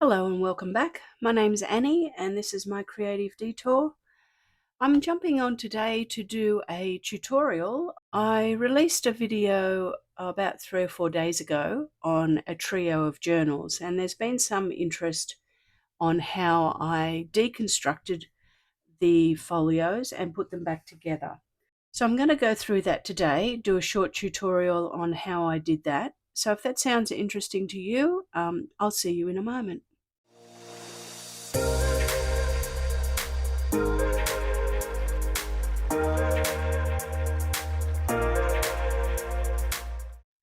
Hello and welcome back. My name's Annie and this is my creative detour. I'm jumping on today to do a tutorial. I released a video about 3 or 4 days ago on a trio of journals, and there's been some interest on how I deconstructed the folios and put them back together. So I'm going to go through that today, do a short tutorial on how I did that. So if that sounds interesting to you, I'll see you in a moment.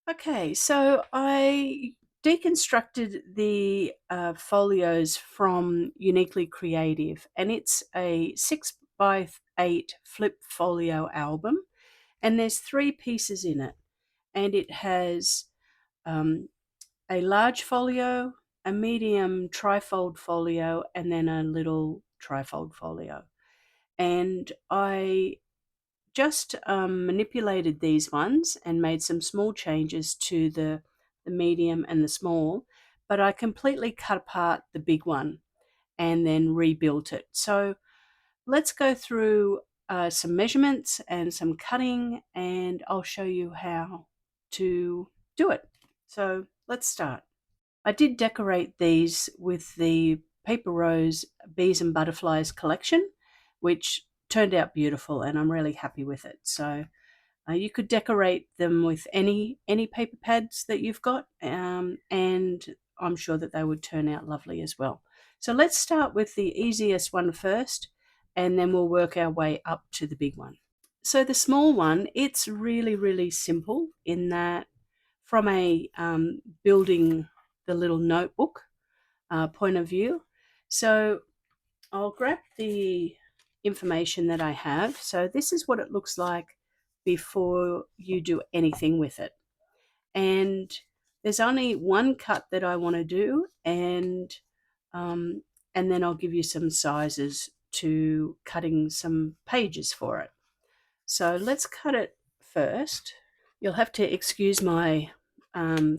Okay, so I deconstructed the folios from Uniquely Creative, and it's a 6x8 flip folio album, and there's 3 pieces in it, and it has a large folio, a medium trifold folio, and then a little trifold folio. And I just manipulated these ones and made some small changes to the medium and the small, but I completely cut apart the big one and then rebuilt it. So let's go through some measurements and some cutting, and I'll show you how to do it. So let's start. I did decorate these with the Paper Rose Bees and Butterflies collection, which turned out beautiful, and I'm really happy with it. So you could decorate them with any paper pads that you've got, and I'm sure that they would turn out lovely as well. So let's start with the easiest one first, and then we'll work our way up to the big one. So the small one, it's really simple in that from a building the little notebook point of view. So I'll grab the information that I have. So this is what it looks like before you do anything with it. And there's only one cut that I want to do, and then I'll give you some sizes to cutting some pages for it. So let's cut it first. You'll have to excuse my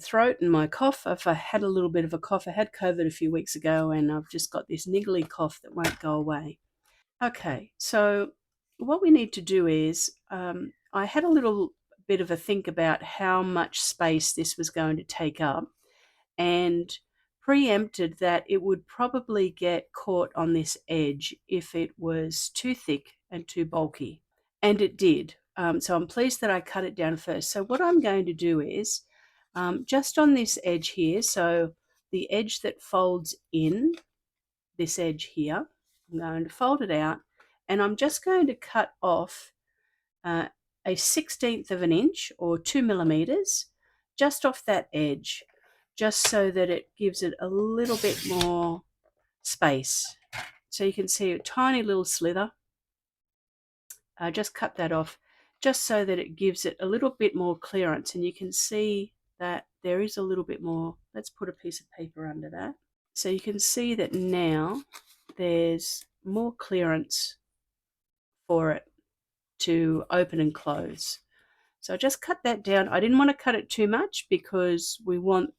throat and my cough. I've had a little bit of a cough. I had COVID a few weeks ago, and I've just got this niggly cough that won't go away. Okay, so what we need to do is, I had a little bit of a think about how much space this was going to take up, and preempted that it would probably get caught on this edge if it was too thick and too bulky. And it did. So I'm pleased that I cut it down first. So what I'm going to do is, just on this edge here, so the edge that folds in, this edge here, I'm going to fold it out, and I'm just going to cut off a 1/16 of an inch or 2 millimeters just off that edge, just so that it gives it a little bit more space. So you can see a tiny little slither. Just cut that off just so that it gives it a little bit more clearance, and you can see that there is a little bit more. Let's put a piece of paper under that. So you can see that now there's more clearance for it to open and close. So I just cut that down. I didn't want to cut it too much because we want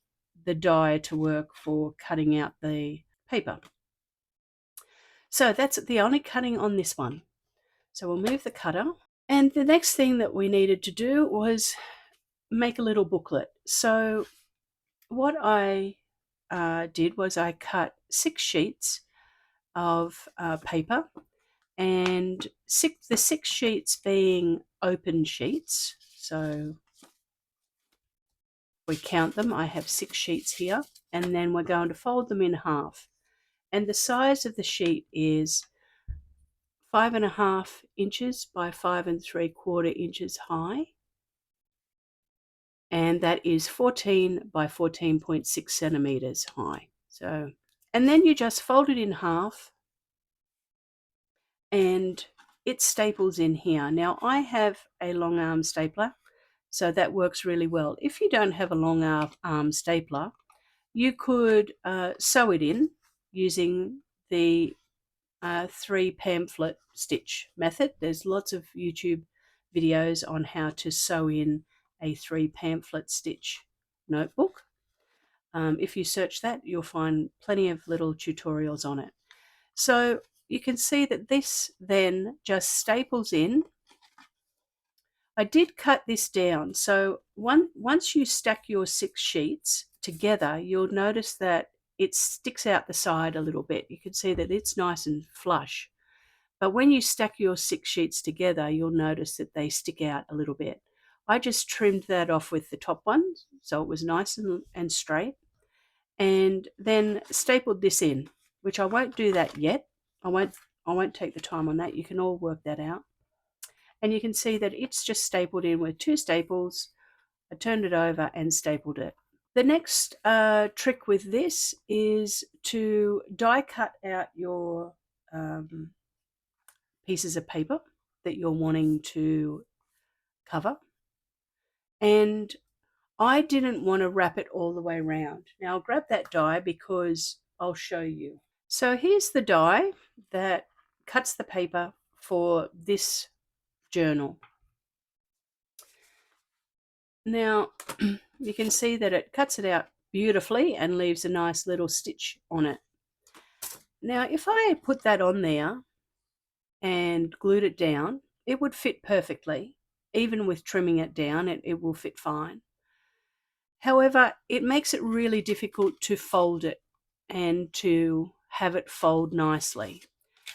the die to work for cutting out the paper. So that's the only cutting on this one. So we'll move the cutter. And the next thing that we needed to do was make a little booklet. So what I did was I cut 6 sheets of paper, and the 6 sheets being open sheets. So we count them. I have 6 sheets here, and then we're going to fold them in half. And the size of the sheet is 5.5 inches by 5 3/4 inches high, and that is 14 by 14.6 centimeters high. So, and then you just fold it in half, and it staples in here. Now I have a long arm stapler, so that works really well. If you don't have a long arm stapler, you could sew it in using the 3 pamphlet stitch method. There's lots of YouTube videos on how to sew in a 3 pamphlet stitch notebook. If you search that, you'll find plenty of little tutorials on it. So you can see that this then just staples in. I did cut this down. So once you stack your 6 sheets together, you'll notice that it sticks out the side a little bit. You can see that it's nice and flush. But when you stack your 6 sheets together, you'll notice that they stick out a little bit. I just trimmed that off with the top one, so it was nice and straight, and then stapled this in, which I won't do that yet. I won't take the time on that. You can all work that out. And you can see that it's just stapled in with 2 staples. I turned it over and stapled it. The next trick with this is to die cut out your pieces of paper that you're wanting to cover. And I didn't want to wrap it all the way around. Now I'll grab that die because I'll show you. So here's the die that cuts the paper for this journal. Now you can see that it cuts it out beautifully and leaves a nice little stitch on it. Now if I put that on there and glued it down, it would fit perfectly. Even with trimming it down, it will fit fine. However, it makes it really difficult to fold it and to have it fold nicely.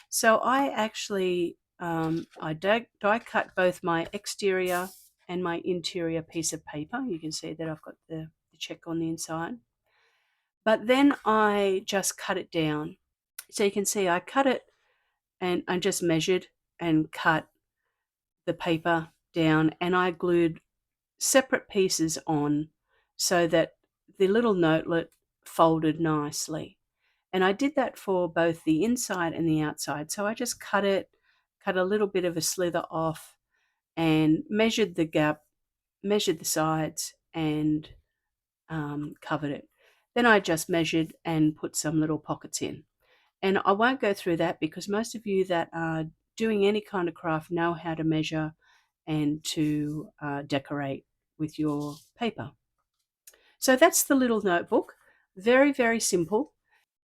So I actually I die cut both my exterior and my interior piece of paper. You can see that I've got the check on the inside. But then I just cut it down. So you can see I cut it and I just measured and cut the paper down, and I glued separate pieces on so that the little notelet folded nicely. And I did that for both the inside and the outside. So I just cut a little bit of a slither off and measured the gap, measured the sides, and covered it. Then I just measured and put some little pockets in. And I won't go through that because most of you that are doing any kind of craft know how to measure and to decorate with your paper. So that's the little notebook. Very, very simple.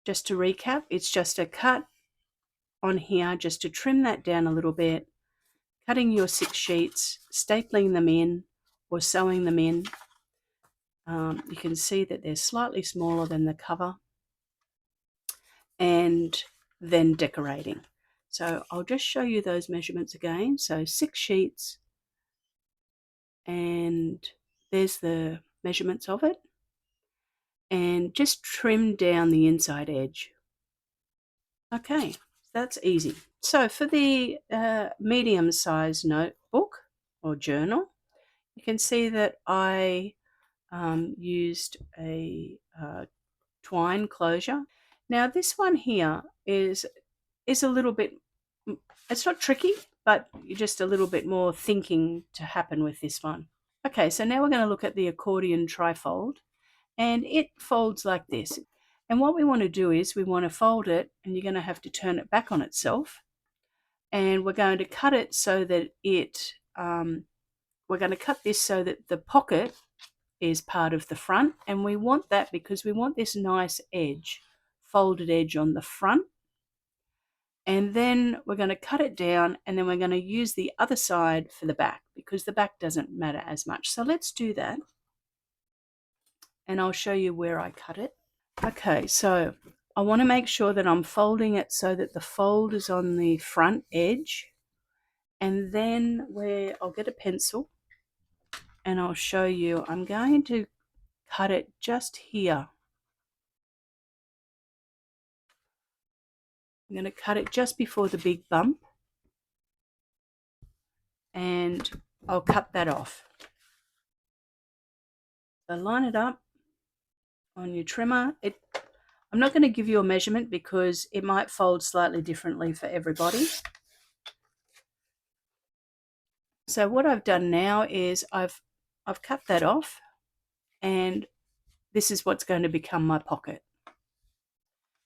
Just to recap, it's just a cut on here just to trim that down a little bit, cutting your 6 sheets, stapling them in or sewing them in. You can see that they're slightly smaller than the cover, and then decorating. So I'll just show you those measurements again. So 6 sheets, and there's the measurements of it, and just trim down the inside edge. Okay, that's easy. So for the medium-sized notebook or journal, you can see that I used a twine closure. Now this one here is a little bit, it's not tricky, but just a little bit more thinking to happen with this one. Okay, so now we're going to look at the accordion trifold, and it folds like this. And what we want to do is we want to fold it, and you're going to have to turn it back on itself, and we're going to cut it so that we're going to cut this so that the pocket is part of the front, and we want that because we want this nice edge, folded edge on the front. And then we're going to cut it down, and then we're going to use the other side for the back because the back doesn't matter as much. So let's do that, and I'll show you where I cut it. Okay, so I want to make sure that I'm folding it so that the fold is on the front edge, and then where I'll get a pencil and I'll show you, I'm going to cut it just here. I'm going to cut it just before the big bump, and I'll cut that off. So line it up on your trimmer. I'm not going to give you a measurement because it might fold slightly differently for everybody. So what I've done now is I've cut that off, and this is what's going to become my pocket.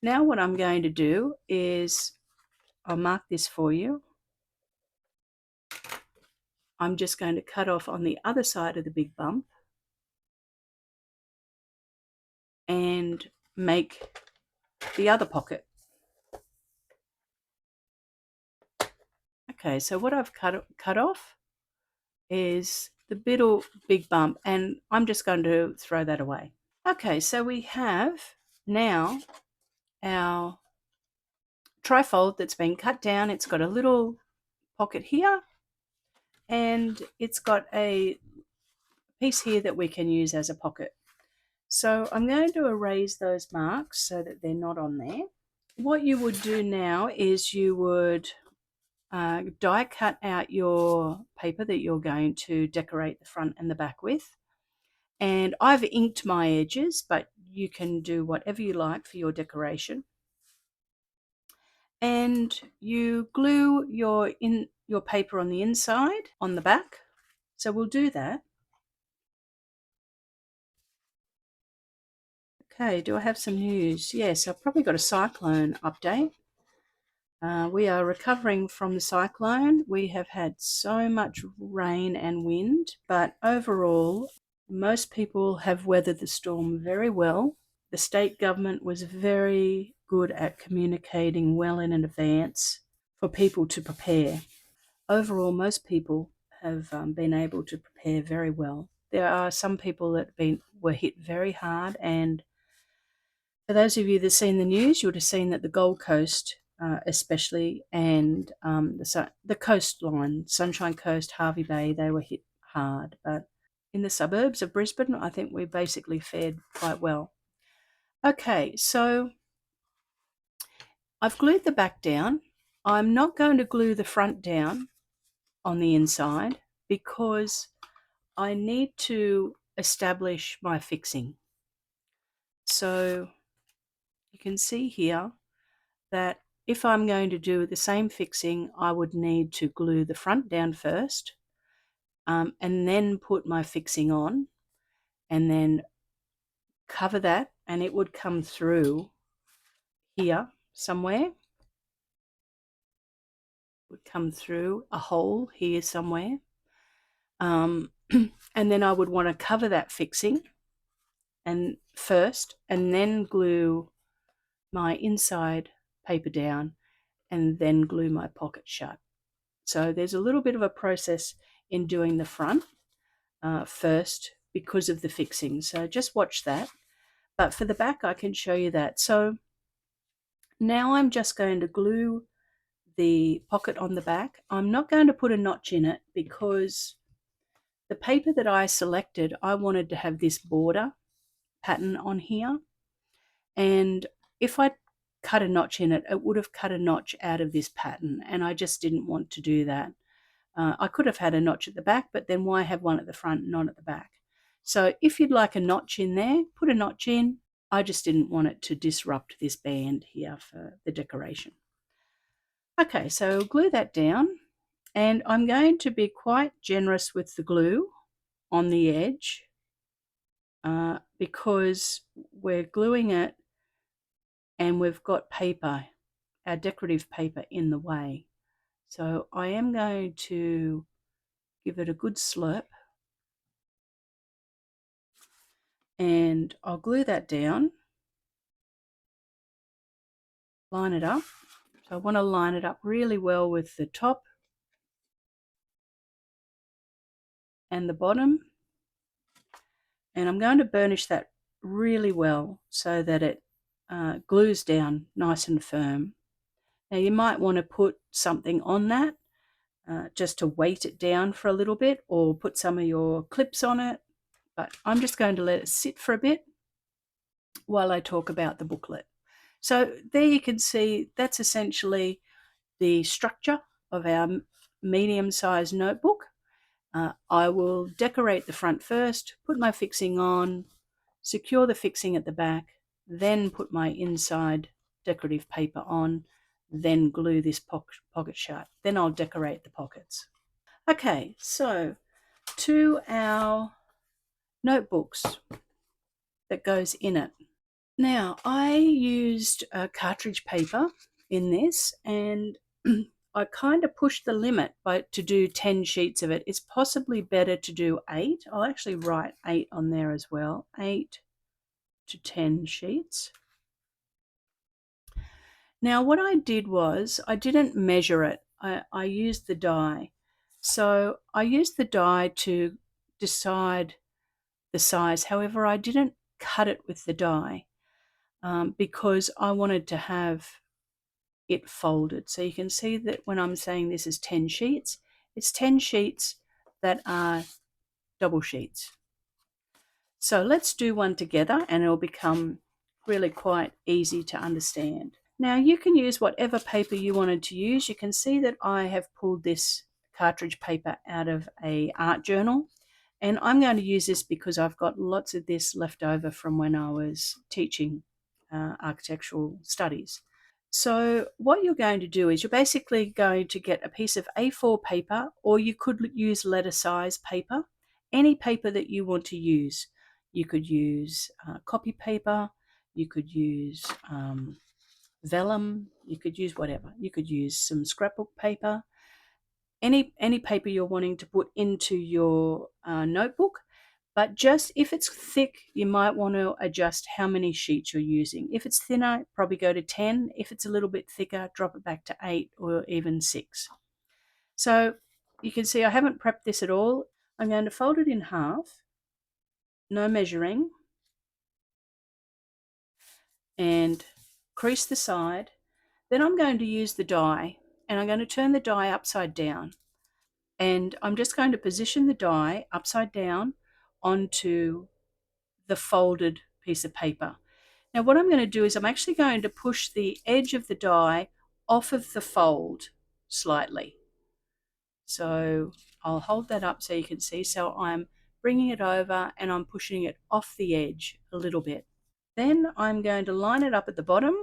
Now what I'm going to do is I'll mark this for you. I'm just going to cut off on the other side of the big bump, and make the other pocket. Okay, so what I've cut off is the middle big bump, and I'm just going to throw that away. Okay, so we have now our trifold that's been cut down. It's got a little pocket here, and it's got a piece here that we can use as a pocket. So I'm going to erase those marks so that they're not on there. What you would do now is you would die cut out your paper that you're going to decorate the front and the back with. And I've inked my edges, but you can do whatever you like for your decoration. And you glue your paper on the inside, on the back. So we'll do that. Okay, do I have some news? Yes, I've probably got a cyclone update. We are recovering from the cyclone. We have had so much rain and wind, but overall, most people have weathered the storm very well. The state government was very good at communicating well in advance for people to prepare. Overall, most people have been able to prepare very well. There are some people that were hit very hard, and for those of you that have seen the news, you would have seen that the Gold Coast, especially, and the coastline, Sunshine Coast, Harvey Bay, they were hit hard. But in the suburbs of Brisbane, I think we basically fared quite well. Okay, so I've glued the back down. I'm not going to glue the front down on the inside because I need to establish my fixing. So you can see here that if I'm going to do the same fixing, I would need to glue the front down first, and then put my fixing on, and then cover that, and it would come through here somewhere. It would come through a hole here somewhere. And then I would want to cover that fixing and first, and then glue my inside paper down, and then glue my pocket shut. So there's a little bit of a process in doing the front first because of the fixing. So just watch that. But for the back, I can show you that. So now I'm just going to glue the pocket on the back. I'm not going to put a notch in it because the paper that I selected, I wanted to have this border pattern on here. And if I cut a notch in it, it would have cut a notch out of this pattern, and I just didn't want to do that. I could have had a notch at the back, but then why have one at the front, not at the back? So if you'd like a notch in there, put a notch in. I just didn't want it to disrupt this band here for the decoration. Okay, so glue that down, and I'm going to be quite generous with the glue on the edge because we're gluing it and we've got paper, our decorative paper, in the way. So I am going to give it a good slurp, and I'll glue that down, line it up. So I want to line it up really well with the top and the bottom, and I'm going to burnish that really well so that it glues down nice and firm. Now you might want to put something on that just to weight it down for a little bit, or put some of your clips on it, but I'm just going to let it sit for a bit while I talk about the booklet. So there you can see that's essentially the structure of our medium-sized notebook. I will decorate the front first, put my fixing on, secure the fixing at the back, then put my inside decorative paper on, then glue this pocket shut. Then I'll decorate the pockets. Okay, so to our notebooks that goes in it. Now, I used cartridge paper in this, and I kind of pushed the limit to do 10 sheets of it. It's possibly better to do 8. I'll actually write 8 on there as well. 8 to 10 sheets. Now what I did was I didn't measure it. I used the die. So I used the die to decide the size. However, I didn't cut it with the die because I wanted to have it folded. So you can see that when I'm saying this is 10 sheets, it's 10 sheets that are double sheets. So let's do one together and it'll become really quite easy to understand. Now you can use whatever paper you wanted to use. You can see that I have pulled this cartridge paper out of a art journal, and I'm going to use this because I've got lots of this left over from when I was teaching architectural studies. So what you're going to do is you're basically going to get a piece of A4 paper, or you could use letter size paper, any paper that you want to use. You could use copy paper, you could use vellum, you could use whatever. You could use some scrapbook paper, any paper you're wanting to put into your notebook. But just if it's thick, you might want to adjust how many sheets you're using. If it's thinner, probably go to 10. If it's a little bit thicker, drop it back to 8 or even 6. So you can see I haven't prepped this at all. I'm going to fold it in half, no measuring, and crease the side. Then I'm going to use the die, and I'm going to turn the die upside down. And I'm just going to position the die upside down onto the folded piece of paper. Now what I'm going to do is I'm actually going to push the edge of the die off of the fold slightly. So I'll hold that up so you can see. So I'm bringing it over and I'm pushing it off the edge a little bit. Then I'm going to line it up at the bottom,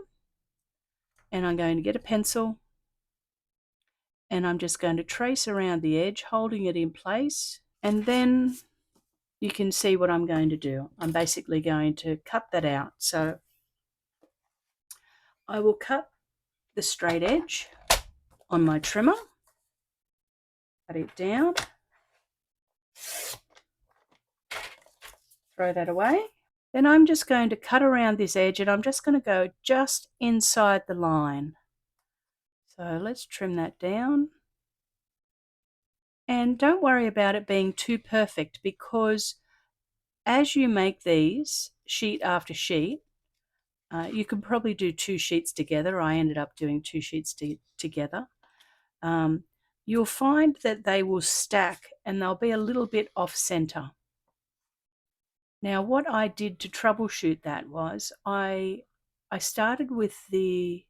and I'm going to get a pencil, and I'm just going to trace around the edge, holding it in place. And then you can see what I'm going to do. I'm basically going to cut that out. So I will cut the straight edge on my trimmer, cut it down, throw that away. Then I'm just going to cut around this edge, and I'm just going to go just inside the line. So let's trim that down. And don't worry about it being too perfect, because as you make these sheet after sheet, you can probably do 2 sheets together. I ended up doing 2 sheets together. You'll find that they will stack and they'll be a little bit off center. Now what I did to troubleshoot that was I started with the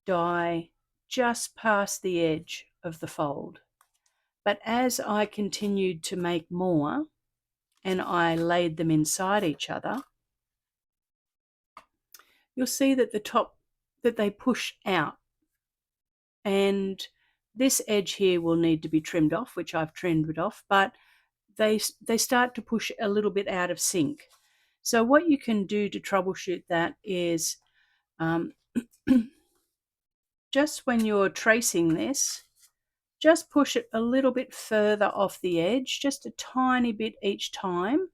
die just past the edge of the fold. But as I continued to make more and I laid them inside each other, you'll see that the top, that they push out. And this edge here will need to be trimmed off, which I've trimmed it off, but they start to push a little bit out of sync. So what you can do to troubleshoot that is just when you're tracing this, just push it a little bit further off the edge, just a tiny bit each time,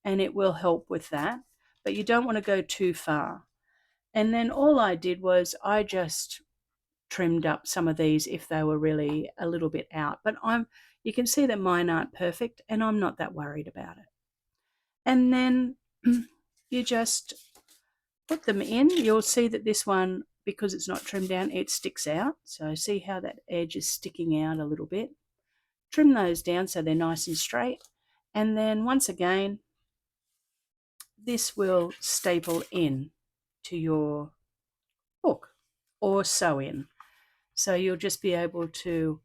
and it will help with that. But you don't want to go too far. And then all I did was I just trimmed up some of these if they were really a little bit out. But you can see that mine aren't perfect, and I'm not that worried about it. And then you just put them in. You'll see that this one, because it's not trimmed down, it sticks out. So see how that edge is sticking out a little bit. Trim those down so they're nice and straight. And then once again, this will staple in to your book or sew in. So you'll just be able to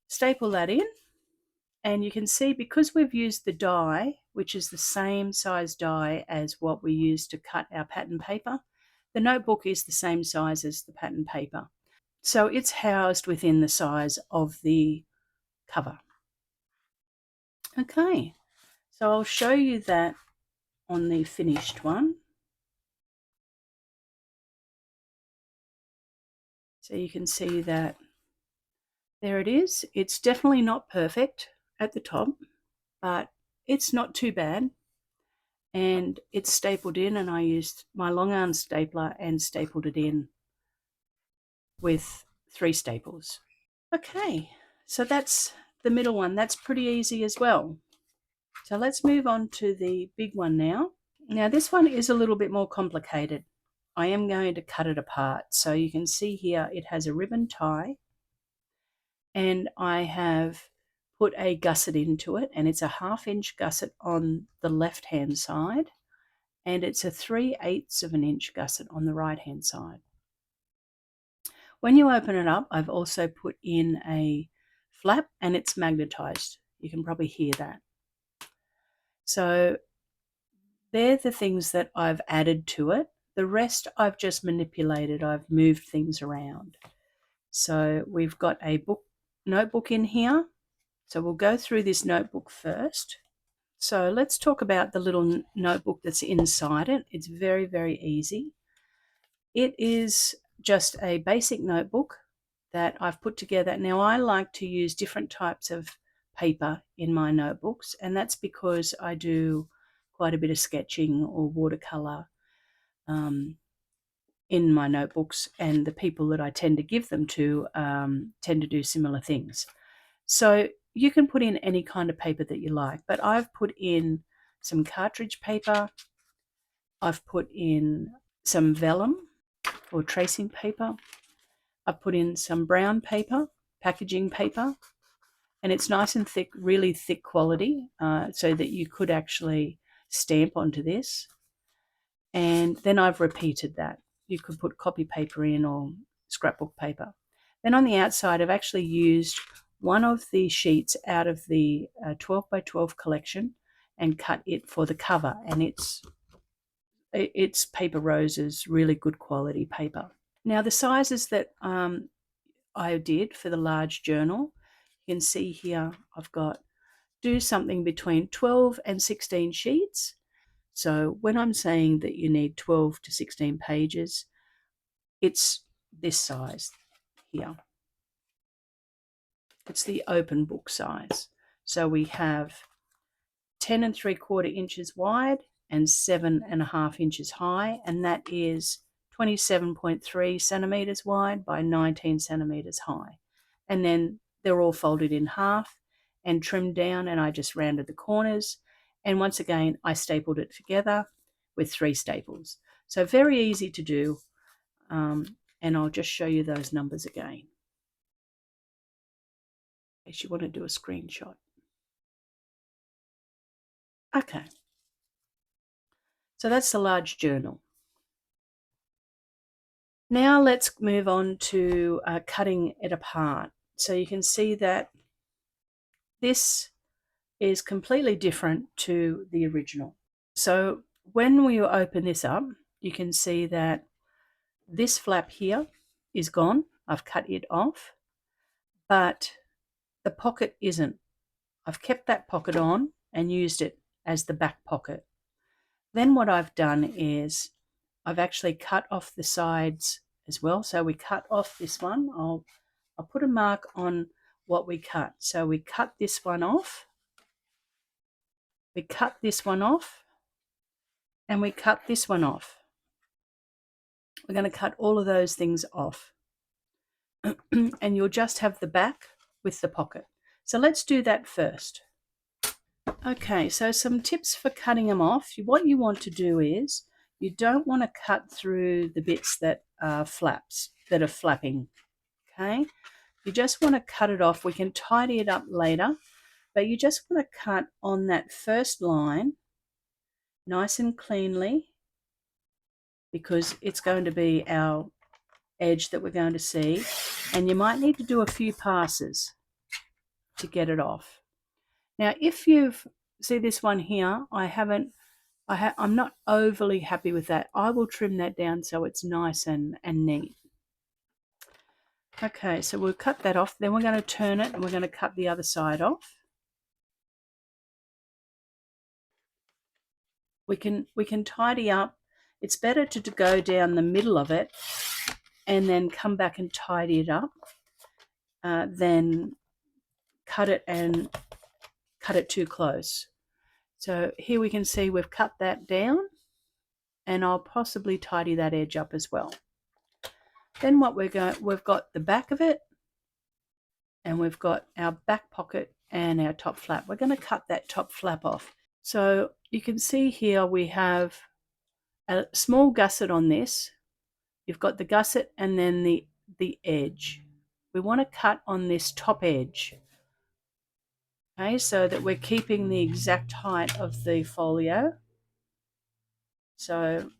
staple that in. And you can see, because we've used the die, which is the same size die as what we use to cut our pattern paper, the notebook is the same size as the pattern paper. So it's housed within the size of the cover. Okay, so I'll show you that on the finished one. So you can see that there it is. It's definitely not perfect at the top, but it's not too bad. and it's stapled in, and I used my long arm stapler and stapled it in with 3 staples. Okay, so that's the middle one. That's pretty easy as well. So let's move on to the big one now. Now this one is a little bit more complicated. I am going to cut it apart. So you can see here it has a ribbon tie, and I have put a gusset into it, and it's a 1/2 inch gusset on the left hand side, and it's a 3/8 of an inch gusset on the right hand side. When you open it up, I've also put in a flap, and it's magnetized. You can probably hear that. So they're the things that I've added to it. The rest I've just manipulated. I've moved things around. So we've got a notebook in here. So we'll go through this notebook first. So let's talk about the little notebook that's inside it. It's very, very easy. It is just a basic notebook that I've put together. Now I like to use different types of paper in my notebooks, and that's because I do quite a bit of sketching or watercolor in my notebooks, and the people that I tend to give them to tend to do similar things. So you can put in any kind of paper that you like, but I've put in some cartridge paper, I've put in some vellum or tracing paper, I've put in some brown paper, packaging paper, and it's nice and thick, really thick quality, so that you could actually stamp onto this. And then I've repeated that. You could put copy paper in or scrapbook paper. Then on the outside, I've actually used one of the sheets out of the 12 by 12 collection and cut it for the cover, and it's Paper Rose's really good quality paper. Now the sizes that I did for the large journal, you can see here I've got do something between 12 and 16 sheets. So when I'm saying that you need 12 to 16 pages, it's this size here. It's the open book size. So we have 10 3/4 inches wide and 7.5 inches high, and that is 27.3 centimeters wide by 19 centimeters high. And then they're all folded in half and trimmed down, and I just rounded the corners. And once again, I stapled it together with 3 staples. So very easy to do, and I'll just show you those numbers again in case you want to do a screenshot. Okay, so that's the large journal. Now let's move on to cutting it apart. So you can see that this is completely different to the original. So when we open this up, you can see that this flap here is gone. I've cut it off, but the pocket isn't. I've kept that pocket on and used it as the back pocket. Then what I've done is I've actually cut off the sides as well. So we cut off this one. I'll put a mark on what we cut. So we cut this one off. We cut this one off. And we cut this one off. We're going to cut all of those things off. And you'll just have the back with the pocket. So let's do that first. Okay, so some tips for cutting them off. What you want to do is you don't want to cut through the bits that are flaps, that are flapping. Okay, you just want to cut it off. We can tidy it up later, but you just want to cut on that first line nice and cleanly, because it's going to be our edge that we're going to see, and you might need to do a few passes to get it off. Now if you've see this one here, I'm not overly happy with that. I will trim that down so it's nice and neat. Okay, so we'll cut that off. Then we're going to turn it and we're going to cut the other side off. We can tidy up. It's better to go down the middle of it and then come back and tidy it up than cut it too close. So here we can see we've cut that down, and I'll possibly tidy that edge up as well. Then what we've got the back of it, and we've got our back pocket and our top flap. We're going to cut that top flap off. So you can see here we have a small gusset on this. You've got the gusset and then the edge. We want to cut on this top edge, okay, so that we're keeping the exact height of the folio. So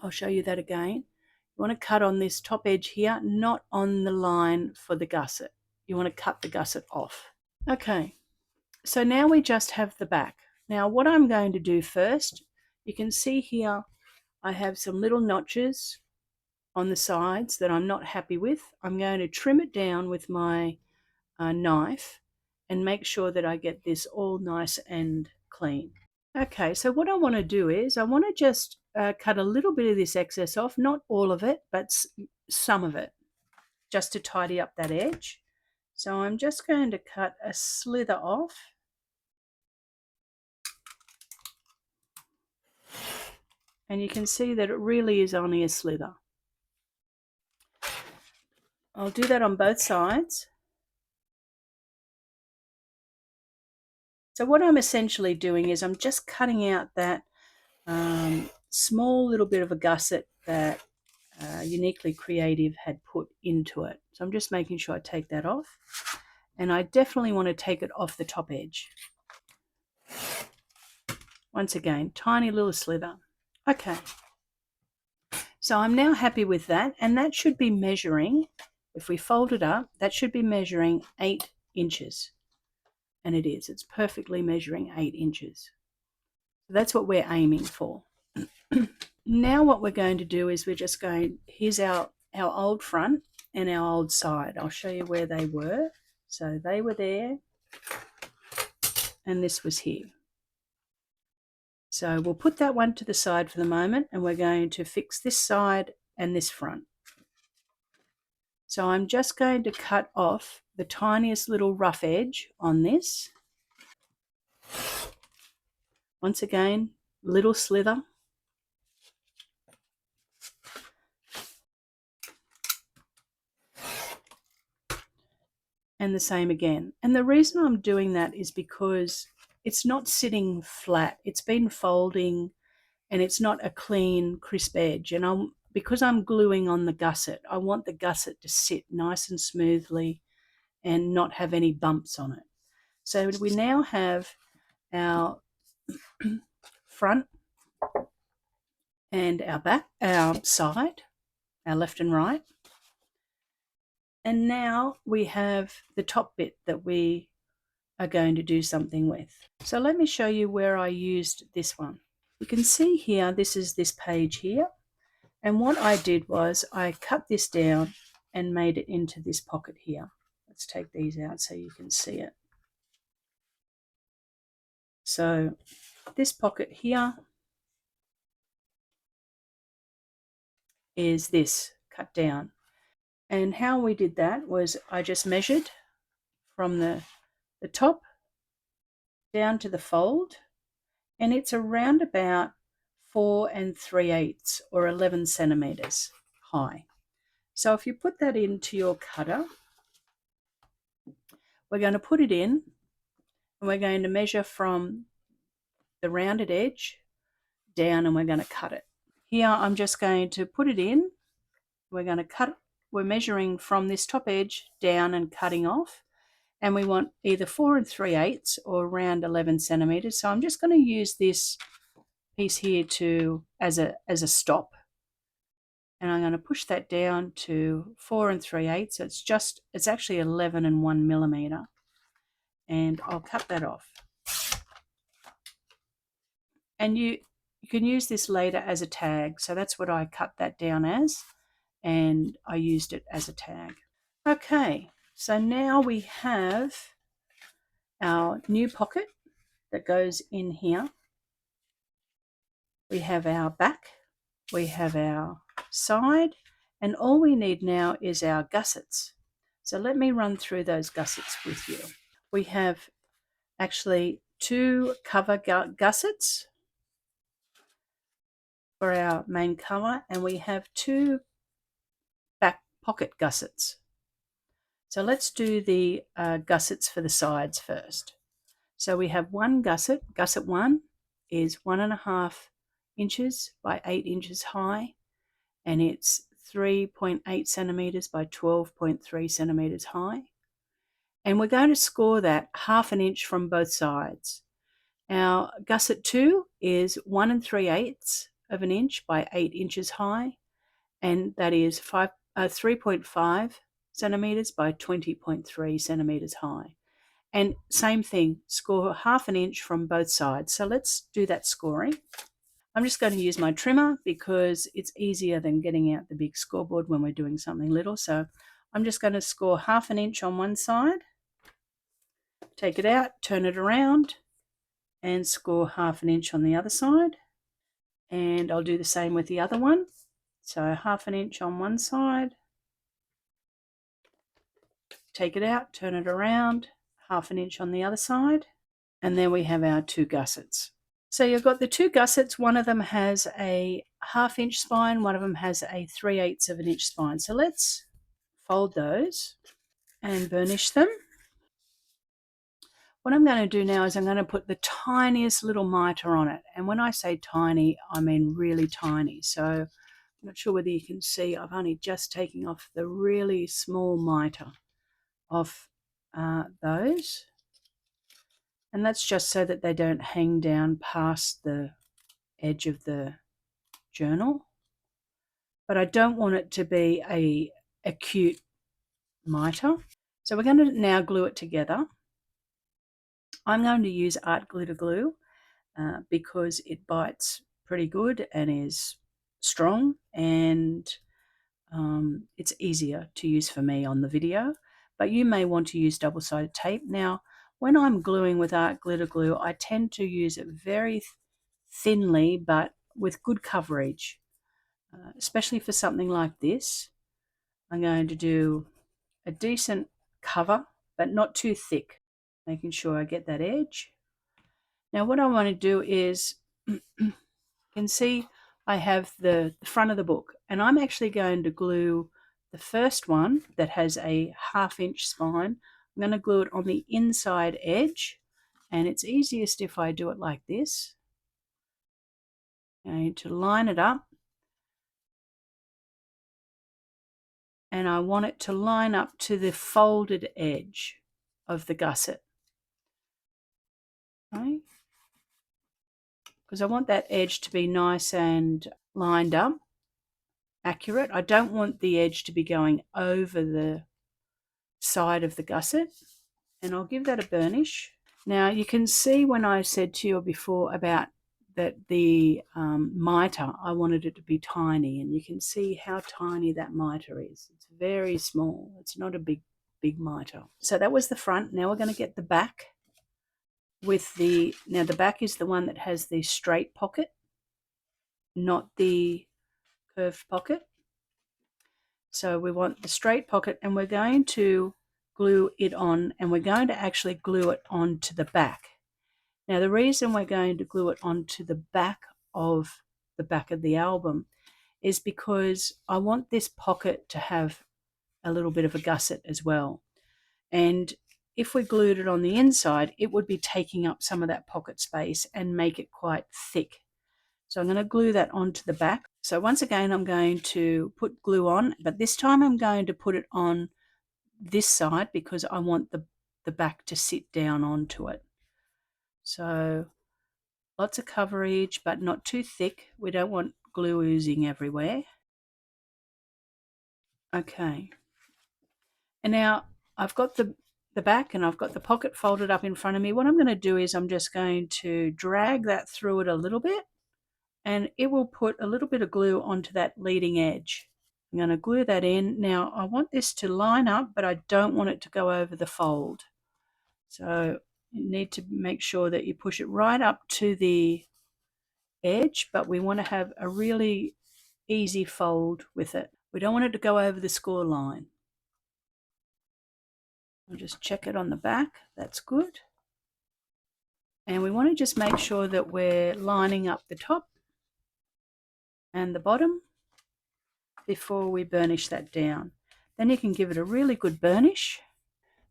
I'll show you that again. You want to cut on this top edge here, not on the line for the gusset. You want to cut the gusset off. Okay, so now we just have the back. Now what I'm going to do first, you can see here I have some little notches on the sides that I'm not happy with. I'm going to trim it down with my knife and make sure that I get this all nice and clean. Okay, so what I want to do is I want to just cut a little bit of this excess off, not all of it, but some of it, just to tidy up that edge. So I'm just going to cut a slither off. And you can see that it really is only a slither. I'll do that on both sides. So what I'm essentially doing is I'm just cutting out that small little bit of a gusset that Uniquely Creative had put into it. So I'm just making sure I take that off. And I definitely want to take it off the top edge. Once again, tiny little slither. Okay. So I'm now happy with that, and that should be measuring, if we fold it up, that should be measuring 8 inches. And it is. It's perfectly measuring 8 inches. So that's what we're aiming for. Now what we're going to do is we're just going, here's our old front and our old side. I'll show you where they were. So they were there, and this was here. So we'll put that one to the side for the moment, and we're going to fix this side and this front. So I'm just going to cut off the tiniest little rough edge on this. Once again, little slither. And the same again. And the reason I'm doing that is because it's not sitting flat. It's been folding, and it's not a clean, crisp edge. And because I'm gluing on the gusset, I want the gusset to sit nice and smoothly and not have any bumps on it. So we now have our front and our back, our side, our left and right. And now we have the top bit that we are going to do something with. So let me show you where I used this one. You can see here, this is this page here. And what I did was I cut this down and made it into this pocket here. Let's take these out so you can see it. So this pocket here is this cut down. And how we did that was I just measured from the top down to the fold, and it's around about 4 3/8 or 11 centimeters high. So if you put that into your cutter, we're going to put it in, and we're going to measure from the rounded edge down, and we're going to cut it. Here I'm just going to put it in. We're going to cut. We're measuring from this top edge down and cutting off, and we want either 4 3/8 or around 11 centimeters. So I'm just going to use this piece here as a stop, and I'm going to push that down to 4 3/8. So it's actually 11 1 millimeter, and I'll cut that off. And you can use this later as a tag. So that's what I cut that down as, and I used it as a tag. Okay, so now we have our new pocket that goes in here. We have our back, we have our side, and all we need now is our gussets. So let me run through those gussets with you. We have actually 2 cover gussets for our main cover, and we have 2 back pocket gussets. So let's do the gussets for the sides first. So we have one gusset. Gusset 1 is 1.5 inches by 8 inches high, and it's 3.8 centimeters by 12.3 centimeters high. And we're going to score that 1/2 inch from both sides. Our gusset 2 is 1 3/8 of an inch by 8 inches high, and that is 3.5 centimeters by 20.3 centimeters high. And same thing, score 1/2 inch from both sides. So let's do that scoring. I'm just going to use my trimmer because it's easier than getting out the big scoreboard when we're doing something little. So I'm just going to score 1/2 inch on one side, take it out, turn it around, and score 1/2 inch on the other side. And I'll do the same with the other one. So 1/2 inch on one side, take it out, turn it around, 1/2 inch on the other side, and then we have our 2 gussets. So you've got the 2 gussets. One of them has a 1/2 inch spine, one of them has a 3/8 of an inch spine. So let's fold those and burnish them. What I'm going to do now is I'm going to put the tiniest little mitre on it. And when I say tiny, I mean really tiny. So I'm not sure whether you can see, I've only just taken off the really small mitre off those. And that's just so that they don't hang down past the edge of the journal. But I don't want it to be a acute mitre. So we're going to now glue it together. I'm going to use art glitter glue because it bites pretty good and is strong, and it's easier to use for me on the video, but you may want to use double-sided tape. Now, when I'm gluing with art glitter glue, I tend to use it very thinly but with good coverage, especially for something like this. I'm going to do a decent cover, but not too thick, making sure I get that edge. Now what I want to do is, you can see I have the front of the book, and I'm actually going to glue the first one that has a 1/2 inch spine. I'm going to glue it on the inside edge, and it's easiest if I do it like this. I'm going to line it up, and I want it to line up to the folded edge of the gusset. Okay? Because I want that edge to be nice and lined up, accurate. I don't want the edge to be going over the side of the gusset, and I'll give that a burnish. Now you can see when I said to you before about that the mitre, I wanted it to be tiny, and you can see how tiny that mitre is. It's very small. It's not a big mitre. So that was the front. Now we're going to get the back with the, now the back is the one that has the straight pocket, not the curved pocket. So we want the straight pocket, and we're going to glue it on, and we're going to actually glue it onto the back. Now the reason we're going to glue it onto the back of the album is because I want this pocket to have a little bit of a gusset as well. And if we glued it on the inside, it would be taking up some of that pocket space and make it quite thick. So I'm going to glue that onto the back. So once again, I'm going to put glue on, but this time I'm going to put it on this side because I want the back to sit down onto it. So lots of coverage, but not too thick. We don't want glue oozing everywhere. Okay. And now I've got the back, and I've got the pocket folded up in front of me. What I'm going to do is I'm just going to drag that through it a little bit, and it will put a little bit of glue onto that leading edge. I'm going to glue that in. Now I want this to line up, but I don't want it to go over the fold. So you need to make sure that you push it right up to the edge, but we want to have a really easy fold with it. We don't want it to go over the score line. I'll just check it on the back. That's good. And we want to just make sure that we're lining up the top and the bottom before we burnish that down. Then you can give it a really good burnish.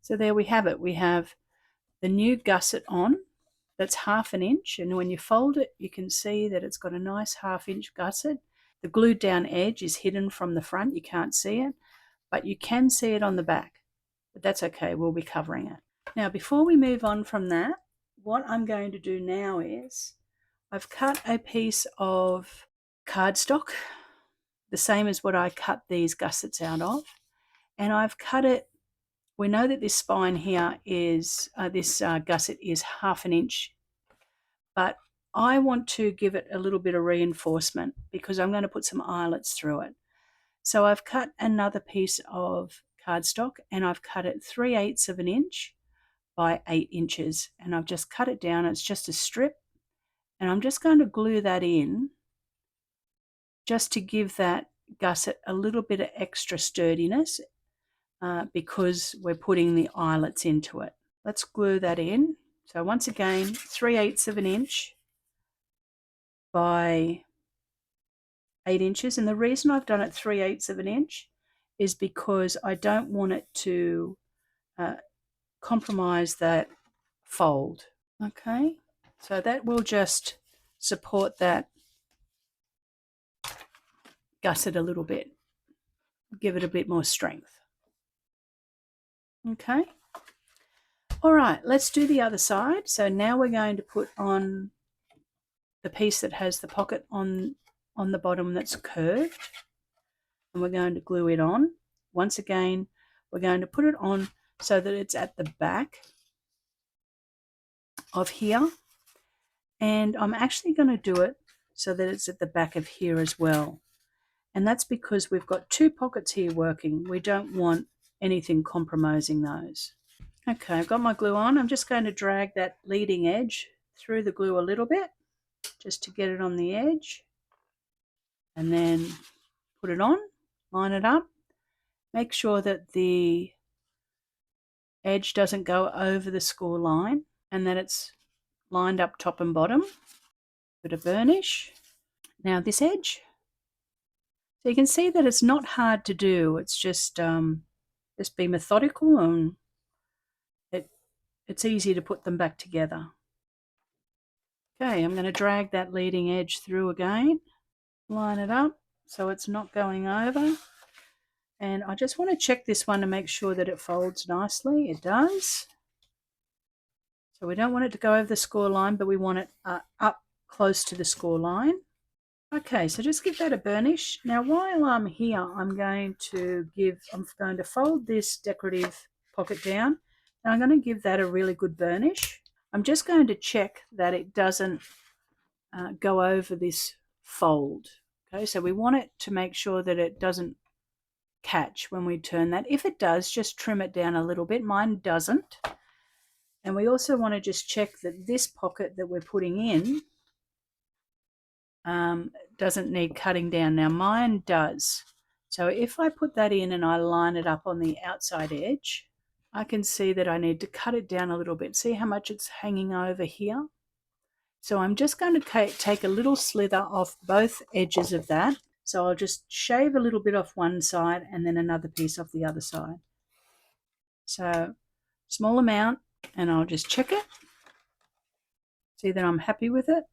So there we have it. We have the new gusset on that's 1/2 inch, and when you fold it you can see that it's got a nice 1/2 inch gusset. The glued down edge is hidden from the front, you can't see it, but you can see it on the back. But that's okay, we'll be covering it. Now before we move on from that, what I'm going to do now is I've cut a piece of cardstock, the same as what I cut these gussets out of, and I've cut it. We know that this spine here is, this gusset is 1/2 inch, but I want to give it a little bit of reinforcement because I'm going to put some eyelets through it. So I've cut another piece of cardstock and I've cut it 3/8 of an inch by 8 inches, and I've just cut it down. It's just a strip, and I'm just going to glue that in just to give that gusset a little bit of extra sturdiness because we're putting the eyelets into it. Let's glue that in. So once again, 3/8 of an inch by 8 inches. And the reason I've done it 3/8 of an inch is because I don't want it to compromise that fold. Okay, so that will just support that gusset a little bit, give it a bit more strength. Okay, all right, let's do the other side. So now we're going to put on the piece that has the pocket on the bottom that's curved, and we're going to glue it on. Once again, we're going to put it on so that it's at the back of here, and I'm actually going to do it so that it's at the back of here as well. And that's because we've got 2 pockets here working. We don't want anything compromising those. Okay, I've got my glue on. I'm just going to drag that leading edge through the glue a little bit just to get it on the edge, and then put it on, line it up. Make sure that the edge doesn't go over the score line and that it's lined up top and bottom. Bit of burnish. Now this edge. So you can see that it's not hard to do. It's just be methodical, and it's easy to put them back together. Okay, I'm going to drag that leading edge through again, line it up so it's not going over. And I just want to check this one to make sure that it folds nicely. It does. So we don't want it to go over the score line, but we want it up close to the score line. Okay, so just give that a burnish. Now while I'm here, I'm going to fold this decorative pocket down, and I'm going to give that a really good burnish. I'm just going to check that it doesn't go over this fold. Okay, so we want it to make sure that it doesn't catch when we turn that. If it does, just trim it down a little bit. Mine doesn't. And we also want to just check that this pocket that we're putting in doesn't need cutting down. Now mine does. So if I put that in and I line it up on the outside edge, I can see that I need to cut it down a little bit. See how much it's hanging over here? So I'm just going to take a little slither off both edges of that. So I'll just shave a little bit off one side and then another piece off the other side. So small amount, and I'll just check it. See that I'm happy with it.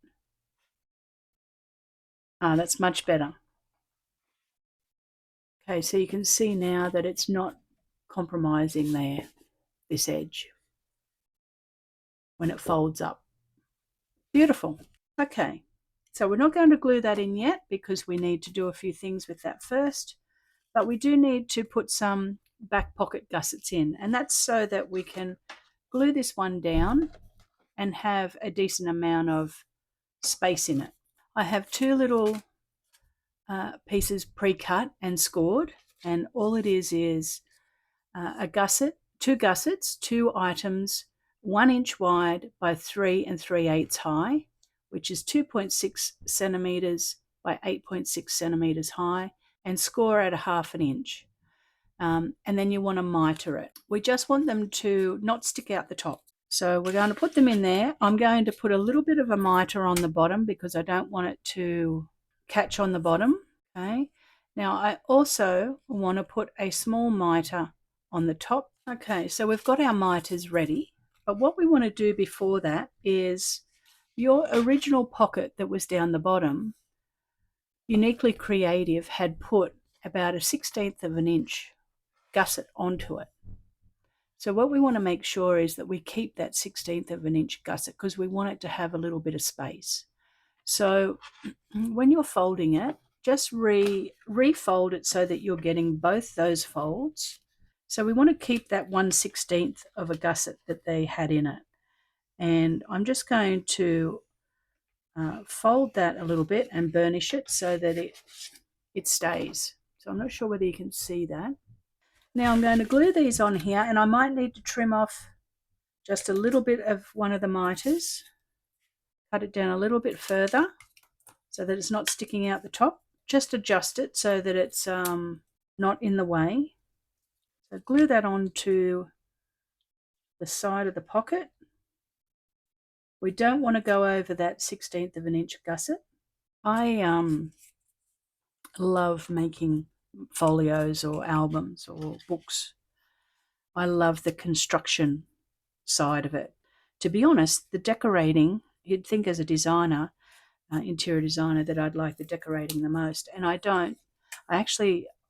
That's much better. Okay, so you can see now that it's not compromising there, this edge, when it folds up. Beautiful. Okay, so we're not going to glue that in yet because we need to do a few things with that first, but we do need to put some back pocket gussets in, and that's so that we can glue this one down and have a decent amount of space in it. I have 2 little pieces pre-cut and scored, and all it is a gusset, 2 gussets, 2 items, 1 inch wide by 3 3/8 high, which is 2.6 centimeters by 8.6 centimeters high, and score at 1/2 inch. And then you want to miter it. We just want them to not stick out the top. So we're going to put them in there. I'm going to put a little bit of a mitre on the bottom because I don't want it to catch on the bottom. Okay. Now I also want to put a small mitre on the top. Okay, so we've got our mitres ready. But what we want to do before that is your original pocket that was down the bottom, Uniquely Creative had put about a 16th of an inch gusset onto it. So what we want to make sure is that we keep that 16th of an inch gusset because we want it to have a little bit of space. So when you're folding it, just refold it so that you're getting both those folds. So we want to keep that 1/16 of a gusset that they had in it. And I'm just going to fold that a little bit and burnish it so that it stays. So I'm not sure whether you can see that. Now I'm going to glue these on here, and I might need to trim off just a little bit of one of the mitres, cut it down a little bit further so that it's not sticking out the top. Just adjust it so that it's not in the way. So glue that onto the side of the pocket. We don't want to go over that 16th of an inch gusset. I love making folios or albums or books. I love the construction side of it. To be honest, the decorating, you'd think as a designer, interior designer, that I'd like the decorating the most, and I don't.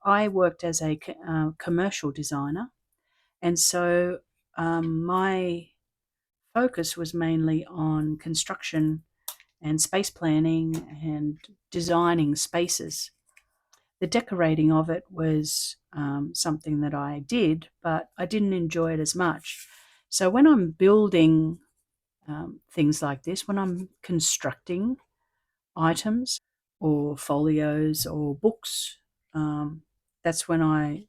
I worked as a commercial designer, and so my focus was mainly on construction and space planning and designing spaces. The decorating of it was something that I did, but I didn't enjoy it as much. So when I'm building things like this, when I'm constructing items or folios or books, that's when I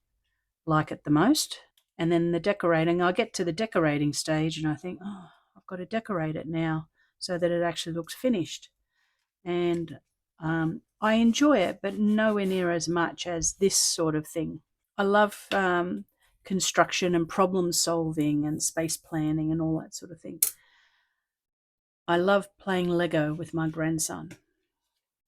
like it the most. And then the decorating, I get to the decorating stage and I think, oh, I've got to decorate it now so that it actually looks finished. And I enjoy it, but nowhere near as much as this sort of thing. I love construction and problem solving and space planning and all that sort of thing. I love playing Lego with my grandson,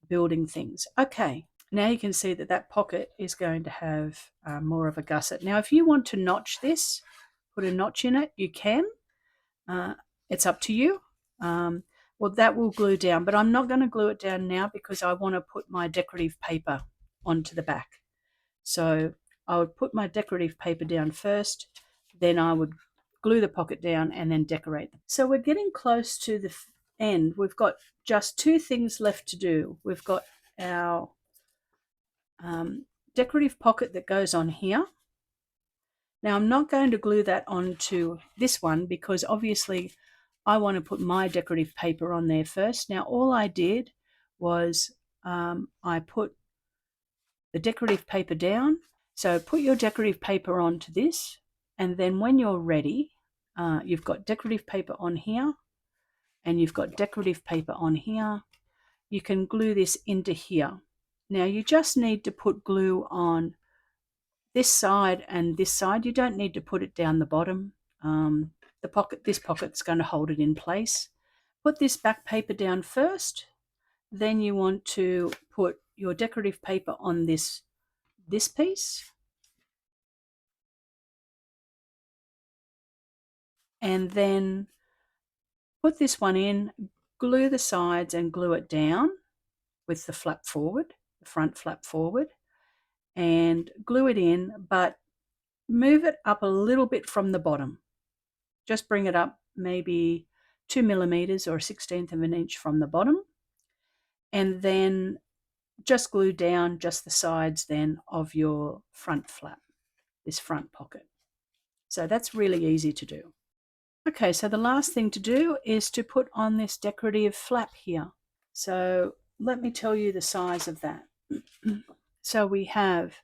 building things. Okay, now you can see that that pocket is going to have more of a gusset. Now, if you want to notch this, put a notch in it, you can. It's up to you. Well, that will glue down, but I'm not going to glue it down now because I want to put my decorative paper onto the back. So I would put my decorative paper down first, then I would glue the pocket down and then decorate them. So we're getting close to the end. We've got just two things left to do. We've got our decorative pocket that goes on here. Now I'm not going to glue that onto this one because obviously I want to put my decorative paper on there first. Now all I did was I put the decorative paper down. So put your decorative paper onto this, and then when you're ready, you've got decorative paper on here and you've got decorative paper on here. You can glue this into here. Now you just need to put glue on this side and this side. You don't need to put it down the bottom. This pocket's going to hold it in place. Put this back paper down first. Then you want to put your decorative paper on this piece. And then put this one in, glue the sides and glue it down with the flap forward, the front flap forward, and glue it in, but move it up a little bit from the bottom. Just bring it up maybe 2 millimeters or a 16th of an inch from the bottom, and then just glue down just the sides then of your front flap, this front pocket. So that's really easy to do. Okay, so the last thing to do is to put on this decorative flap here. So let me tell you the size of that. So we have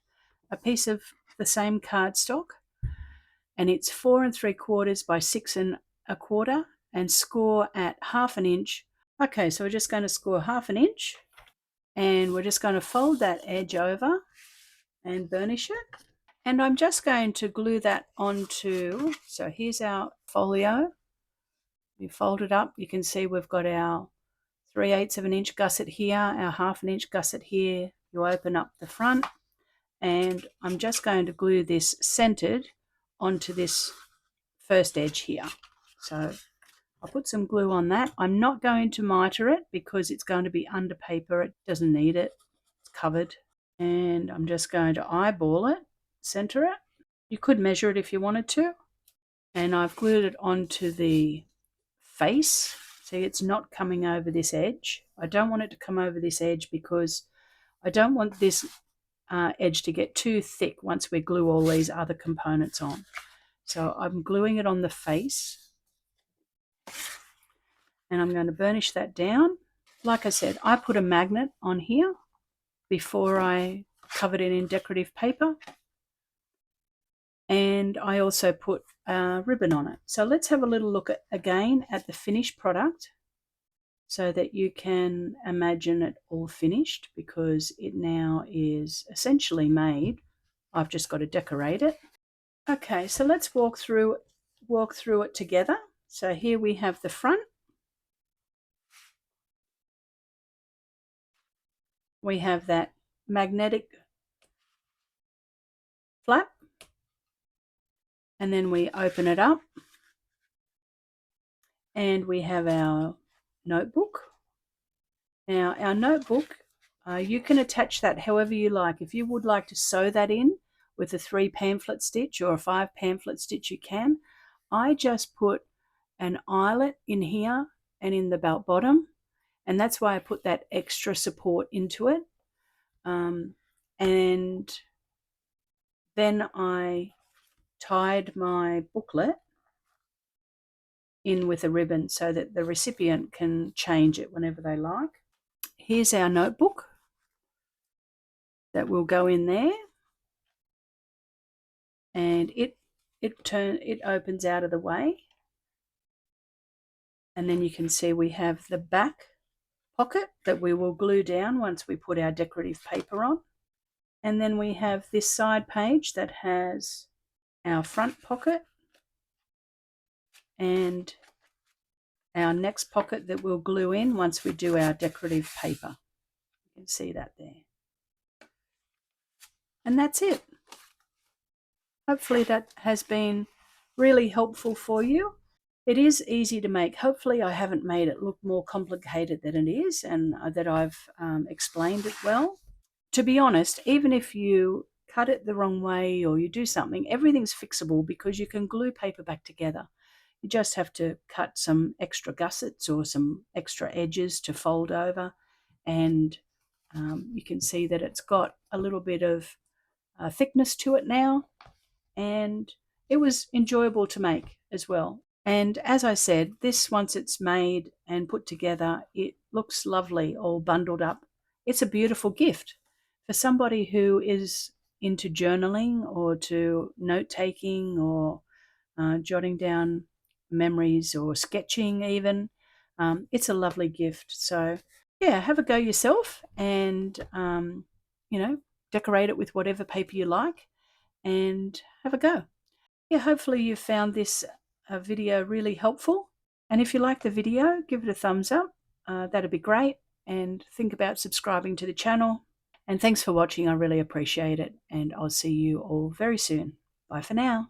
a piece of the same cardstock, and it's 4 3/4 by 6 1/4, and score at 1/2 inch. Okay, so we're just going to score 1/2 inch, and we're just going to fold that edge over and burnish it. And I'm just going to glue that onto, so here's our folio. We fold it up. You can see we've got our 3/8 of an inch gusset here, our 1/2 inch gusset here. You open up the front, and I'm just going to glue this centered onto this first edge here. So I'll put some glue on that. I'm not going to miter it because it's going to be under paper. It doesn't need it. It's covered. And I'm just going to eyeball it, center it. You could measure it if you wanted to. And I've glued it onto the face. See, it's not coming over this edge. I don't want it to come over this edge because I don't want this edge to get too thick once we glue all these other components on. So I'm gluing it on the face, and I'm going to burnish that down. Like I said, I put a magnet on here before I covered it in decorative paper, and I also put a ribbon on it. So let's have a little look again at the finished product so that you can imagine it all finished, because it now is essentially made. I've just got to decorate it. Okay, so let's walk through it together. So here we have the front. We have that magnetic flap, and then we open it up, and we have our notebook. Now, our notebook, you can attach that however you like. If you would like to sew that in with a 3 pamphlet stitch or a 5 pamphlet stitch, you can. I just put an eyelet in here and in the belt bottom, and that's why I put that extra support into it. And then I tied my booklet in with a ribbon so that the recipient can change it whenever they like. Here's our notebook that will go in there, and it opens out of the way, and then you can see we have the back pocket that we will glue down once we put our decorative paper on. And then we have this side page that has our front pocket and our next pocket that we'll glue in once we do our decorative paper. You can see that there. And that's it. Hopefully that has been really helpful for you. It is easy to make. Hopefully I haven't made it look more complicated than it is, and that I've explained it well. To be honest, even if you cut it the wrong way or you do something, everything's fixable because you can glue paper back together. You just have to cut some extra gussets or some extra edges to fold over, and you can see that it's got a little bit of thickness to it now, and it was enjoyable to make as well. And as I said, this, once it's made and put together, it looks lovely all bundled up. It's a beautiful gift for somebody who is into journaling or to note-taking or jotting down memories or sketching even. It's a lovely gift. So yeah, have a go yourself, and decorate it with whatever paper you like and have a go. Yeah, hopefully you found this video really helpful. And if you like the video, give it a thumbs up. That'd be great. And think about subscribing to the channel. And thanks for watching. I really appreciate it. And I'll see you all very soon. Bye for now.